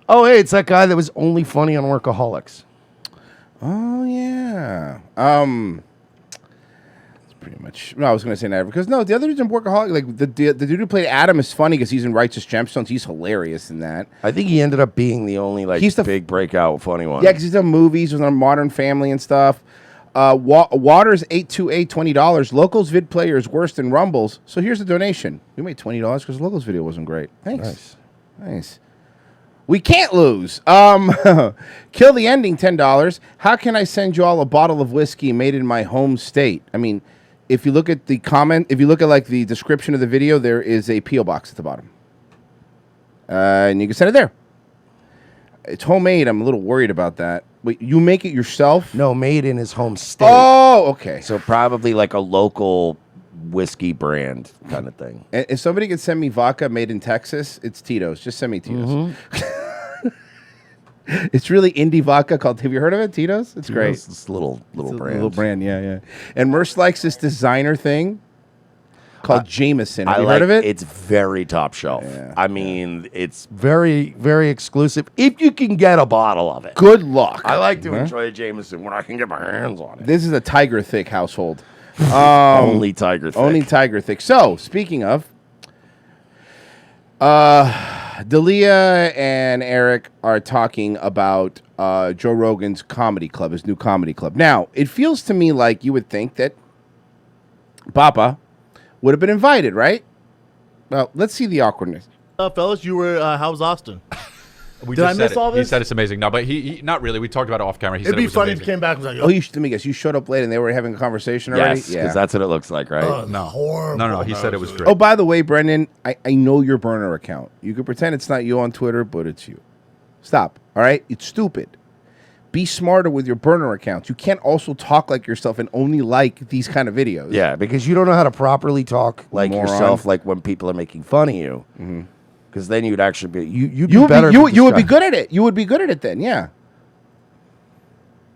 Oh, hey, it's that guy that was only funny on Workaholics. Oh yeah. It's pretty much. No, I was going to say never because no, the other dude's in Workaholics. Like the dude who played Adam is funny because he's in Righteous Gemstones. He's hilarious in that. I think he ended up being the only he's the big breakout funny one. Yeah, because he's done movies with Modern Family and stuff. Waters 828 $20. Locals vid player is worse than Rumbles. So here's the donation. We made $20 because Locals video wasn't great. Thanks. Nice. We can't lose. Kill the ending, $10. How can I send you all a bottle of whiskey made in my home state? I mean, if you look at the comment, if you look at like the description of the video, there is a P.O. box at the bottom. And you can send it there. It's homemade. I'm a little worried about that. Wait, you make it yourself? No, made in his home state. Oh, okay. So probably like a local whiskey brand kind of thing. And if somebody could send me vodka made in Texas, it's Tito's. Just send me Tito's. Mm-hmm. It's really indie vodka called. Have you heard of it, Tito's? It's great. It's a little brand. Little brand, yeah. And Merce likes this designer thing called Jameson. Have you heard of it? It's very top shelf. Yeah, I mean, it's very, very exclusive. If you can get a bottle of it. Good luck. I like to enjoy a Jameson when I can get my hands on it. This is a Tiger Thick household. Only Tiger Thick. Only Tiger Thick. So, speaking of, Dalia and Eric are talking about Joe Rogan's comedy club, his new comedy club. Now, it feels to me like you would think that Papa would have been invited, right? Well, let's see the awkwardness. Fellas, you were, how's Austin? Did I miss all this? He said it's amazing. No, but he not really. We talked about it off camera. He It'd said be it was funny amazing. if he came back and was like, Oh, let me guess. You showed up late and they were having a conversation already? Yes, because that's what it looks like, right? No. horrible. No, he said it was great. Oh, by the way, Brendan, I know your burner account. You can pretend it's not you on Twitter, but it's you. Stop, all right? It's stupid. Be smarter with your burner accounts. You can't also talk like yourself and only like these kind of videos. Yeah, because you don't know how to properly talk like Moron. yourself, like when people are making fun of you. Because then you'd actually be you'd You be better. would be good at it. You would be good at it then, yeah.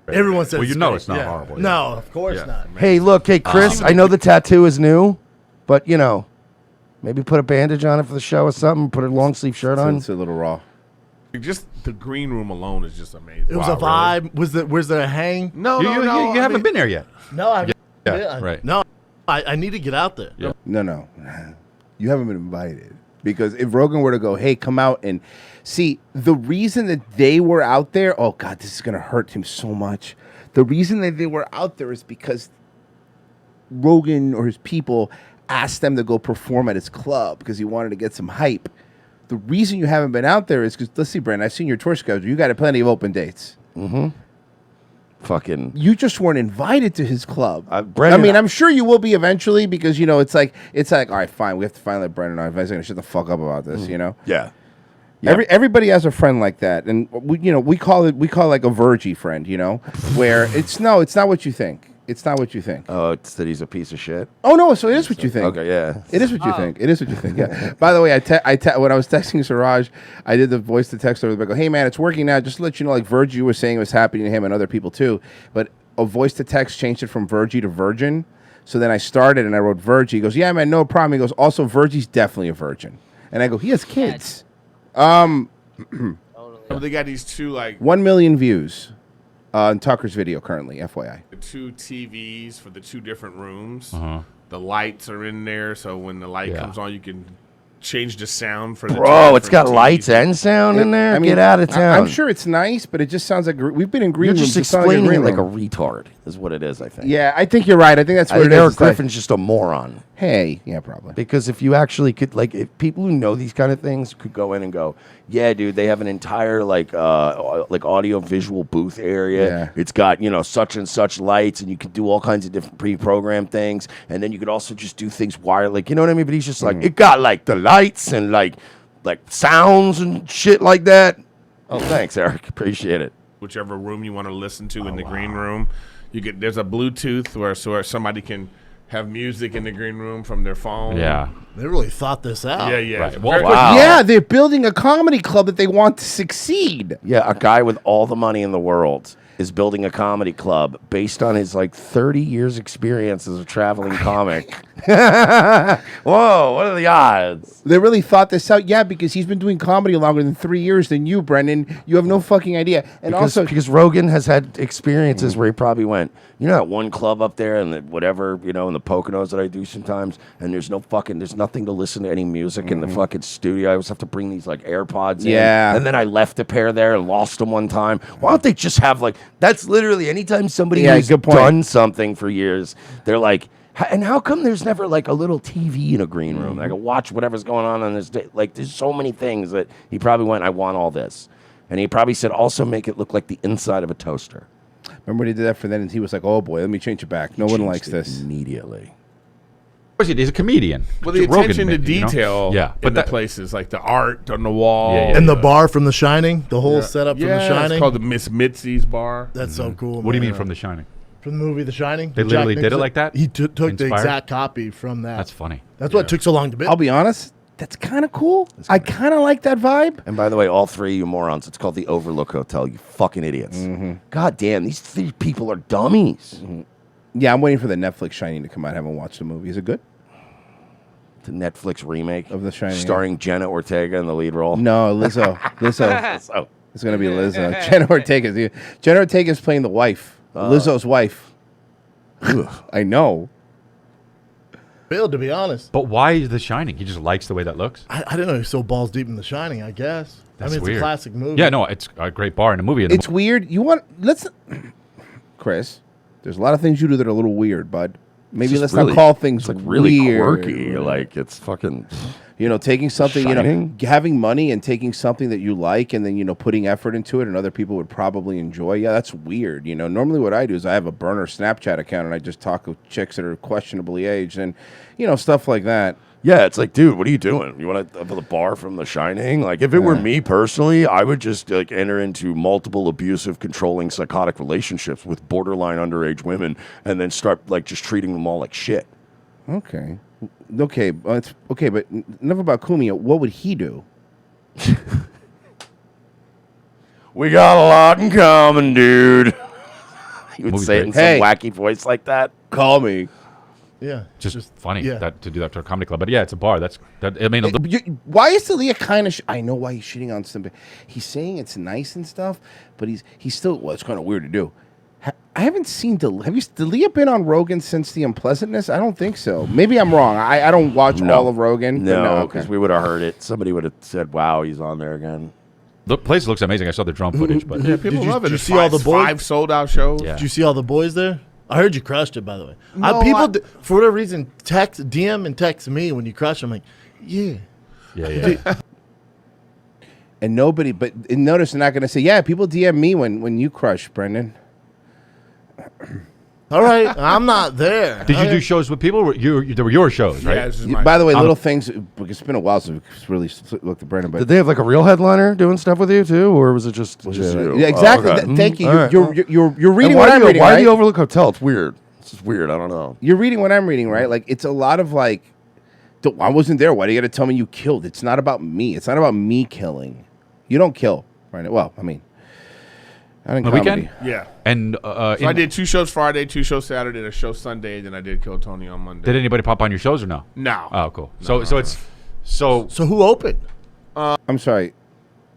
Everyone says Well, you it's know great. it's not horrible. Yeah. No, of course not. Man. Hey, look, Chris. I know the tattoo is new, but maybe put a bandage on it for the show or something. Put a long sleeve shirt on. It's a little raw. Just the green room alone is just amazing. It was a vibe. Really? Was there a hang? No, You haven't been there yet. No, I Yeah, right. No, I need to get out there. Yeah. No. You haven't been invited. Because if Rogan were to go, hey, come out and see, the reason that they were out there, oh, God, this is going to hurt him so much. The reason that they were out there is because Rogan or his people asked them to go perform at his club because he wanted to get some hype. The reason you haven't been out there is because, let's see, Brandon, I've seen your tour schedule. You got plenty of open dates. Fucking. You just weren't invited to his club. Brendan, I mean, I'm sure you will be eventually because, it's like, all right, fine. We have to finally let Brendan know. If I was going to shut the fuck up about this, Yeah. Everybody has a friend like that, and we call it like a Virgie friend, where it's not what you think. It's not what you think. Oh, it's that he's a piece of shit. Oh no, so it is what you think. Okay, yeah. It is what you think. It is what you think. Yeah. By the way, when I was texting Siraj, I did the voice to text over. I go, hey man, it's working now. Just to let you know, like Virgie was saying, it was happening to him and other people too. But a voice to text changed it from Virgie to Virgin. So then I started and I wrote Virgie. He goes, yeah man, no problem. He goes, also Virgie's definitely a virgin. And I go, he has kids. They got these two 1 million views on Tucker's video currently, FYI. the two TVs for the two different rooms. The lights are in there, so when the light comes on, you can change the sound for the Bro, it's got lights and sound in there. Get out of town. I'm sure it's nice, but it just sounds like we've been in green You're rooms. just It sounds like a explaining green it like a room. retard, is what it is, I think. Yeah, I think you're right. I think that's I what think it is. Eric It's like, Griffin's just a moron. hey, yeah, probably. Because if you actually could, if people who know these kind of things could go in and go, yeah, dude, they have an entire audio visual booth area. Yeah. It's got such and such lights, and you can do all kinds of different pre-programmed things, and then you could also just do things wired, you know what I mean? But he's just it got the lights and like sounds and shit like that. Oh, thanks, Eric. Appreciate it. whichever room you want to listen to in the green room. There's a Bluetooth where somebody can have music in the green room from their phone. Yeah. They really thought this out. Yeah. Right. It's Well, very- wow. Yeah, they're building a comedy club that they want to succeed. Yeah, a guy with all the money in the world is building a comedy club based on his like 30 years experience as a traveling comic. Whoa, what are the odds? They really thought this out. Yeah, because he's been doing comedy longer than 3 years than you, Brendan. You have no fucking idea. And Because Rogan has had experiences where he probably went, you know that one club up there and the whatever, you know, in the Poconos that I do sometimes, and there's nothing to listen to any music in the fucking studio. I always have to bring these like AirPods in. And then I left a pair there and lost them one time. Why don't they just have like, that's literally anytime somebody who's done something for years, they're like, and how come there's never like a little TV in a green room? I can watch whatever's going on this day. Like there's so many things that he probably went, I want all this. And he probably said, also make it look like the inside of a toaster. Remember when he did that for then, and he was like, "Oh boy, let me change it back. No one likes this." Immediately. He's a comedian. Well, the attention to detail, yeah, but the places like the art on the wall, and the bar from The Shining, the whole setup from The Shining. It's called the Miss Mitzi's bar. That's so cool. What do you mean from The Shining? From the movie The Shining. They literally did it like that? He took the Inspired? exact copy from that. That's funny. That's what took so long to build. I'll be honest. That's kind of cool. I kind of like that vibe. And by the way, all three of you morons, it's called the Overlook Hotel, you fucking idiots. God damn, these three people are dummies. Yeah, I'm waiting for the Netflix Shining to come out. I haven't watched the movie. Is it good? The Netflix remake of The Shining, starring Jenna Ortega in the lead role. No, Lizzo. Lizzo. It's going to be Lizzo. Jenna Ortega. Jenna Ortega is playing the wife. Lizzo's wife. I know. Bill, to be honest. But why is The Shining? He just likes the way that looks? I didn't know he was so balls deep in The Shining, I guess. That's it's weird. a classic movie. Yeah, no, it's a great bar and a movie. It's weird. Chris, there's a lot of things you do that are a little weird, bud. Maybe let's not call things like really weird. quirky. Like it's fucking, taking something, Shining? having money and taking something that you like and then, putting effort into it and other people would probably enjoy. Yeah, that's weird. Normally what I do is I have a burner Snapchat account and I just talk with chicks that are questionably aged and, stuff like that. Yeah, it's like, dude, what are you doing? You want to have the bar from The Shining? Like, if it were me personally, I would just like enter into multiple abusive, controlling, psychotic relationships with borderline underage women, and then start like just treating them all like shit. Okay, it's okay, but enough about Kumi. What would he do? We got a lot in common, dude. He would say it in some wacky voice like that. Call me. Yeah, just funny that to do that to a comedy club. But yeah, it's a bar. I mean, why is Dalia kind of? I know why he's shitting on something. He's saying it's nice and stuff, but he's still. Well, it's kind of weird to do. I haven't seen Dalia been on Rogan since the Unpleasantness? I don't think so. Maybe I'm wrong. I don't watch all of Rogan. No, because we would have heard it. Somebody would have said, "Wow, he's on there again." The place looks amazing. I saw the drone footage, but people love it. Did you see all the boys? 5 sold out shows. Did you see all the boys there? I heard you crushed it, by the way. No, for whatever reason, DM and text me when you crush. I'm like, yeah. And nobody, but notice they're not going to say, yeah, people DM me when you crush, Brendan. All right, I'm not there. Did you do shows with people? They were your shows, right? Yeah, by the way, little things. It's been a while since we really looked at Brendan. But did they have like a real headliner doing stuff with you too, or was it just you? Yeah, exactly. Oh, okay. Thank you. Right. You're reading what I'm reading. Why right? the Overlook Hotel? It's weird. It's just weird. I don't know. You're reading what I'm reading, right? Like it's a lot of like, I wasn't there. Why do you got to tell me you killed? It's not about me. It's not about me killing. You don't kill, right? Well, I mean. On the weekend? Yeah. And so I did 2 shows Friday, 2 shows Saturday, and a show Sunday, then I did Kill Tony on Monday. Did anybody pop on your shows or no? No. Oh, cool. So who opened? I'm sorry.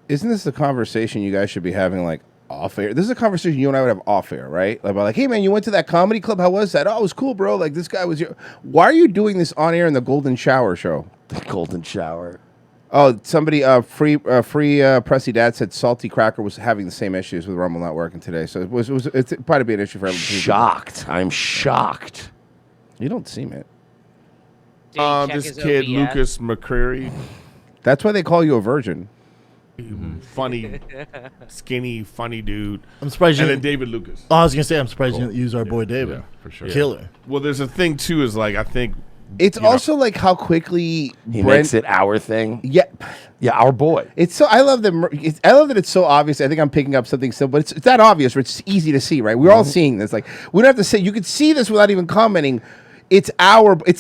Isn't this the conversation you guys should be having like off air? This is a conversation you and I would have off air, right? Like, hey man, you went to that comedy club. How was that? Oh, it was cool, bro. Like this guy was your. Why are you doing this on air in the Golden Shower show? The Golden Shower. Oh, somebody, free Pressy Dad said Salty Cracker was having the same issues with Rumble not working today. So it's probably be an issue for everyone. Shocked. I'm shocked. You don't seem it. This kid, Lucas McCreary. That's why they call you a virgin. Funny, skinny, funny dude. I'm surprised and you then David Lucas. Oh, I was going to say, I'm surprised you didn't use our boy David. Yeah, for sure. Killer. Well, there's a thing, too, is like, I think... It's also like how quickly he makes it our thing. Yeah, our boy. It's so I love that. I love that it's so obvious. I think I'm picking up something simple, but it's that obvious. Where it's easy to see, right? We're all seeing this. Like we don't have to say. You could see this without even commenting. It's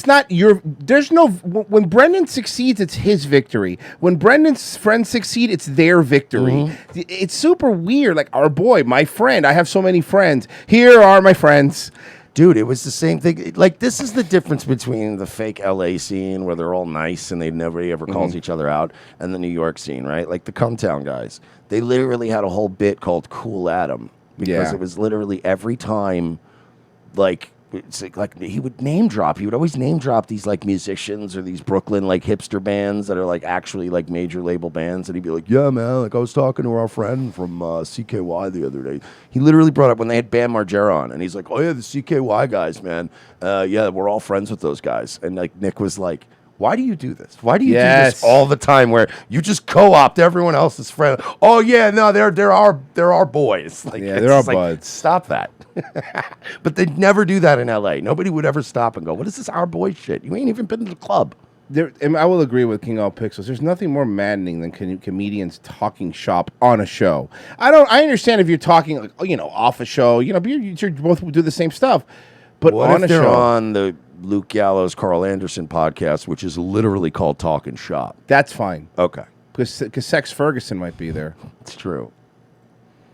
not your. There's no. When Brendan succeeds, it's his victory. When Brendan's friends succeed, it's their victory. It's super weird. Like our boy, my friend. I have so many friends. Here are my friends. Dude, it was the same thing. Like, this is the difference between the fake LA scene where they're all nice and nobody ever calls each other out, and the New York scene, right? Like the Cumtown guys. They literally had a whole bit called Cool Adam because it was literally every time, like he would name drop. He would always name drop these like musicians or these Brooklyn like hipster bands that are like actually like major label bands, and he'd be like, "Yeah, man, like I was talking to our friend from CKY the other day. He literally brought up when they had Bam Margera on, and he's like, "Oh yeah, the CKY guys, man. Yeah, we're all friends with those guys." And like Nick was like, "Why do you do this? Why do you do this all the time? Where you just co-opt everyone else's friend? Oh yeah, no, they're our boys. Like, they're our buds. Stop that." But they'd never do that in LA. Nobody would ever stop and go, "What is this our boy shit? You ain't even been to the club." And I will agree with King All Pixels. There's nothing more maddening than comedians talking shop on a show. I understand if you're talking like, off a show, but you both do the same stuff. But what on if a they're show, on the Luke Gallows, Carl Anderson podcast, which is literally called Talking Shop? That's fine. Okay, because Sex Ferguson might be there. It's true.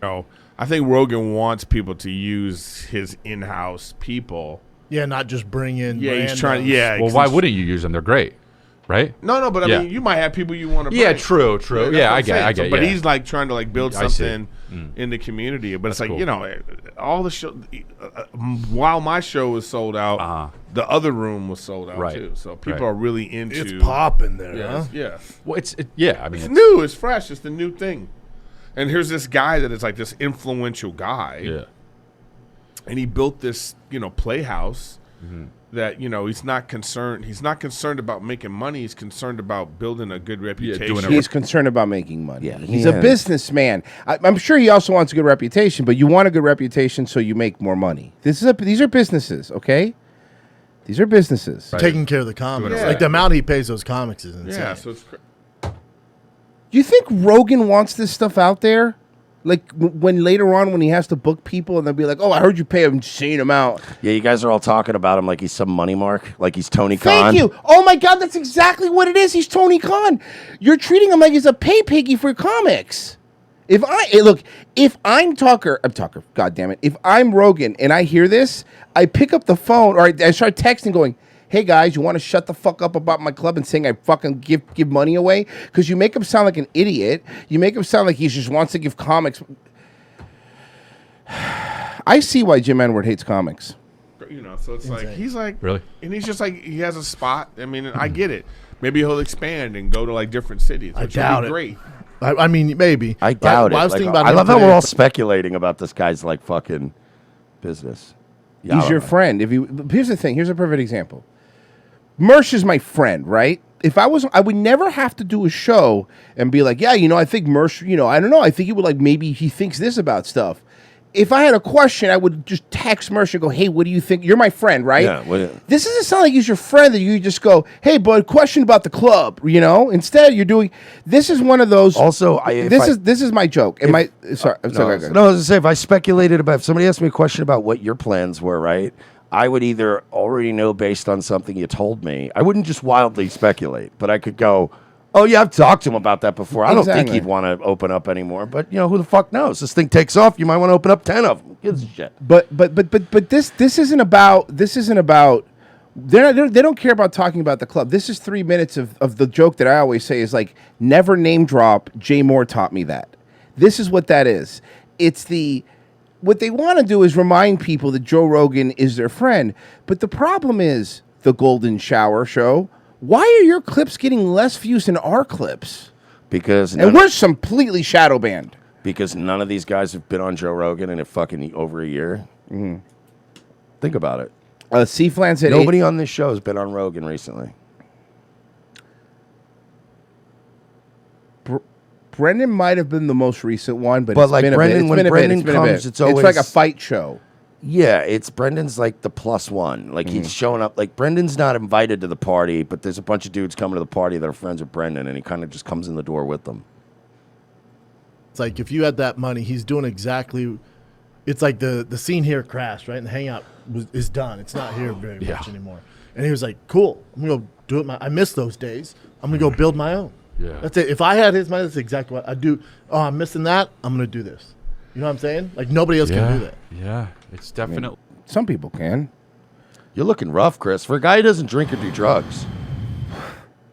No, I think Rogan wants people to use his in-house people. Yeah, not just bring in. Yeah, he's trying. Yeah. Well, why wouldn't you use them? They're great, right? No, but I mean, you might have people you want to bring. Yeah, true. Yeah, I get. But he's like trying to like build something in the community. But it's like, cool. All the show. While my show was sold out, the other room was sold out too. So people are really into. It's popping there. Yeah, huh? yeah. Well, I mean, it's new. It's fresh. It's the new thing. And here's this guy that is like this influential guy. Yeah. And he built this, playhouse that, he's not concerned. He's not concerned about making money. He's concerned about building a good reputation. He's concerned about making money. Yeah, he's a businessman. I'm sure he also wants a good reputation, but you want a good reputation so you make more money. These are businesses, okay? These are businesses. Right. Taking care of the comics. Yeah. Like the amount he pays those comics is insane. Yeah, so it's You think Rogan wants this stuff out there? Like when later on when he has to book people and they'll be like, "Oh, I heard you pay him insane amount." Yeah, you guys are all talking about him like he's some money mark, like he's Tony Khan. Thank you. Oh my God, that's exactly what it is. He's Tony Khan. You're treating him like he's a pay piggy for comics. If I'm Tucker, God damn it. If I'm Rogan and I hear this, I pick up the phone or I start texting going, "Hey guys, you want to shut the fuck up about my club and saying I fucking give money away?" Because you make him sound like an idiot. You make him sound like he just wants to give comics. I see why Jim Edward hates comics. So it's like he's like really, and he's just like he has a spot. I mean, I get it. Maybe he'll expand and go to like different cities. I doubt it. Great. I mean, maybe. I doubt it. I was thinking about. I love how we're all speculating about this guy's like fucking business. Yeah, he's your friend. Here's the thing. Here's a perfect example. Mersh is my friend, right? If I would never have to do a show and be like, "Yeah, I think Mersh, I don't know. I think he would like maybe he thinks this about stuff." If I had a question, I would just text Mersh and go, "Hey, what do you think?" You're my friend, right? Yeah. This doesn't sound like he's your friend that you just go, "Hey, bud, question about the club." Instead, you're doing. This is one of those. Also, this is my joke. Sorry. I was gonna say if somebody asked me a question about what your plans were, right? I would either already know based on something you told me. I wouldn't just wildly speculate, but I could go, "Oh yeah, I've talked to him about that before. I don't think he'd want to open up anymore." But who the fuck knows? This thing takes off. You might want to open up 10 of them. Who gives a shit? But this isn't about. They don't care about talking about the club. This is 3 minutes of the joke that I always say is like never name drop. Jay Moore taught me that. This is what that is. What they want to do is remind people that Joe Rogan is their friend. But the problem is the Golden Shower show. Why are your clips getting less views than our clips? Because we're completely shadow banned. Because none of these guys have been on Joe Rogan in over a year. Mm-hmm. Think about it. C-Flan said nobody on this show has been on Rogan recently. Brendan might have been the most recent one, but like Brendan, when Brendan comes, it's always like a fight show. Yeah, Brendan's like the plus one. Like he's showing up. Like Brendan's not invited to the party, but there's a bunch of dudes coming to the party that are friends with Brendan, and he kind of just comes in the door with them. It's like if you had that money, he's doing exactly it's like the scene here crashed, right? And the hangout is done. It's not here very much anymore. And he was like, cool, I'm going to go do it. I miss those days. I'm going to go build my own. Yeah. That's it. If I had his mind, that's exactly what I'd do. Oh, I'm missing that. I'm going to do this. You know what I'm saying? Like, nobody else can do that. Yeah, it's definitely. Some people can. You're looking rough, Chris. For a guy who doesn't drink or do drugs.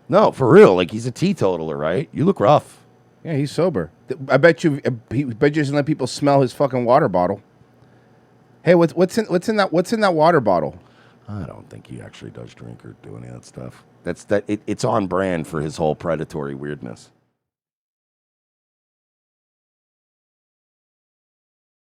No, for real. Like, he's a teetotaler, right? You look rough. Yeah, he's sober. I bet you he doesn't let people smell his fucking water bottle. Hey, what's in that water bottle? I don't think he actually does drink or do any of that stuff. It's on brand for his whole predatory weirdness.